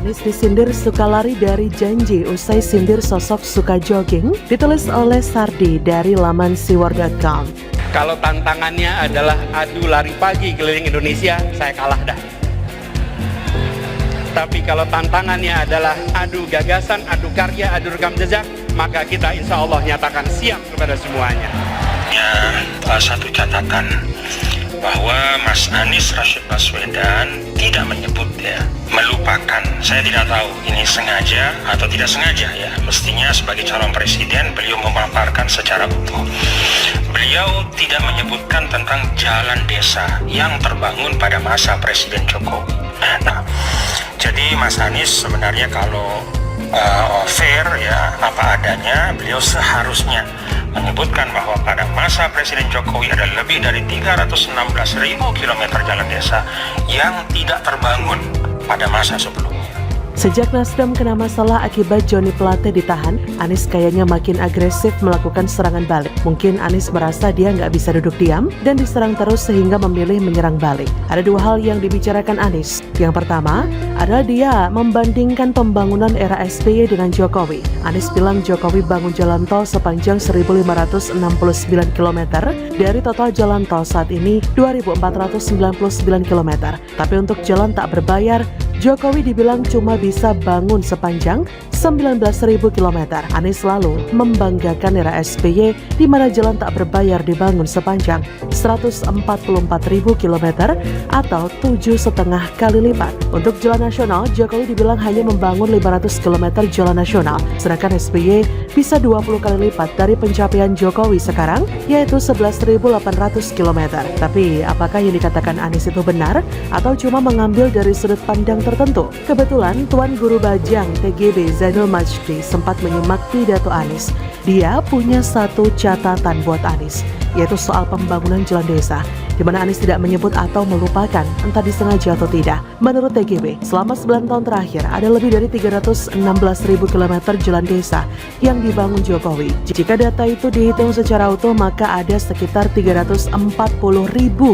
Anies disindir suka lari dari janji usai sindir sosok suka jogging, ditulis oleh Sardi dari laman siwar.com. Kalau tantangannya adalah adu lari pagi keliling Indonesia, saya kalah dah. Tapi kalau tantangannya adalah adu gagasan, adu karya, adu rekam jejak, maka kita insya Allah nyatakan siap kepada semuanya. Satu catatan bahwa Mas Anies Rashid Baswedan tidak menyebut melupakan. Saya tidak tahu ini sengaja atau tidak sengaja ya. Mestinya sebagai calon presiden beliau memaparkan secara utuh. Beliau tidak menyebutkan tentang jalan desa yang terbangun pada masa Presiden Jokowi. Nah, jadi Mas Anies sebenarnya kalau fair ya apa adanya, beliau seharusnya menyebutkan bahwa pada masa Presiden Jokowi ada lebih dari 316.000 km jalan desa yang tidak terbangun pada masa sebelumnya. Sejak Nasdem kena masalah akibat Joni Plate ditahan, Anies kayaknya makin agresif melakukan serangan balik. Mungkin Anies merasa dia nggak bisa duduk diam dan diserang terus sehingga memilih menyerang balik. Ada dua hal yang dibicarakan Anies. Yang pertama adalah dia membandingkan pembangunan era SBY dengan Jokowi. Anies bilang Jokowi bangun jalan tol sepanjang 1.569 km dari total jalan tol saat ini 2.499 km. Tapi untuk jalan tak berbayar, Jokowi dibilang cuma bisa bangun sepanjang 19.000 km. Anies selalu membanggakan era SBY di mana jalan tak berbayar dibangun sepanjang 144.000 km atau 7,5 kali lipat. Untuk jalan nasional, Jokowi dibilang hanya membangun 500 km jalan nasional, sedangkan SBY bisa 20 kali lipat dari pencapaian Jokowi sekarang, yaitu 11.800 km. Tapi apakah yang dikatakan Anies itu benar atau cuma mengambil dari sudut pandang tertentu? Kebetulan Tuan Guru Bajang TGB Zainul Majdi sempat menyimak pidato Anies. Dia punya satu catatan buat Anies, yaitu soal pembangunan jalan desa, di mana Anies tidak menyebut atau melupakan, entah disengaja atau tidak. Menurut TGB, selama 9 tahun terakhir ada lebih dari 316.000 km jalan desa yang dibangun Jokowi. Jika data itu dihitung secara utuh, maka ada sekitar 340.000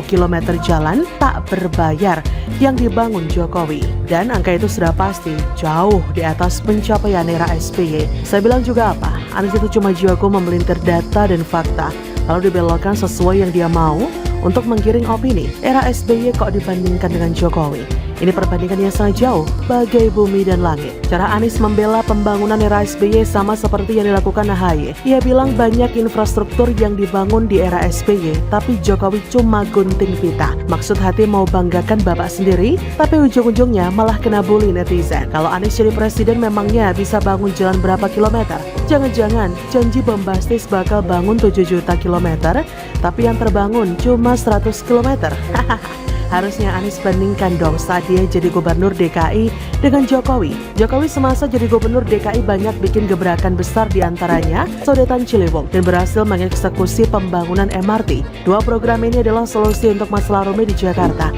km jalan tak berbayar yang dibangun Jokowi. Dan angka itu sudah pasti jauh di atas pencapaian era SBY. Saya bilang juga apa? Anies itu cuma jago memelintir data dan fakta, lalu dibelokkan sesuai yang dia mau untuk menggiring opini. Era SBY kok dibandingkan dengan Jokowi? Ini perbandingan yang sangat jauh, bagai bumi dan langit. Cara Anies membela pembangunan era SBY sama seperti yang dilakukan AHY. Ia bilang banyak infrastruktur yang dibangun di era SBY, tapi Jokowi cuma gunting pita. Maksud hati mau banggakan bapak sendiri, tapi ujung-ujungnya malah kena bully netizen. Kalau Anies jadi presiden memangnya bisa bangun jalan berapa kilometer? Jangan-jangan janji bombastis bakal bangun 7 juta kilometer, tapi yang terbangun cuma 100 kilometer. Harusnya Anies bandingkan dong saat dia jadi gubernur DKI dengan Jokowi. Jokowi semasa jadi gubernur DKI banyak bikin gebrakan besar, diantaranya Sodetan Ciliwung, dan berhasil mengeksekusi pembangunan MRT. Dua program ini adalah solusi untuk masalah rumit di Jakarta.